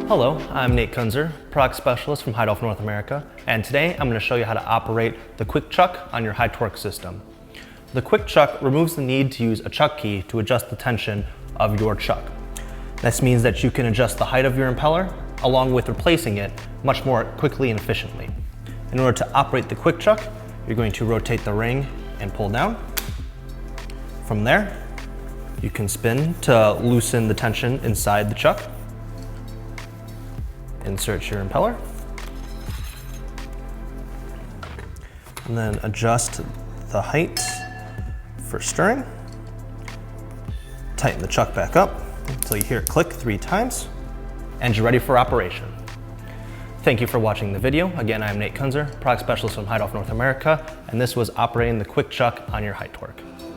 Hello, I'm Nate Kunzer, product specialist from Heidolph North America, and today I'm going to show you how to operate the quick chuck on your Hei-TORQUE system. The quick chuck removes the need to use a chuck key to adjust the tension of your chuck. This means that you can adjust the height of your impeller along with replacing it much more quickly and efficiently. In order to operate the quick chuck, you're going to rotate the ring and pull down. From there, you can spin to loosen the tension inside the chuck. Insert your impeller. And then adjust the height for stirring. Tighten the chuck back up until you hear it click 3 times, and you're ready for operation. Thank you for watching the video. Again, I'm Nate Kunzer, product specialist from Heidolph North America, and this was operating the quick chuck on your Hei-TORQUE.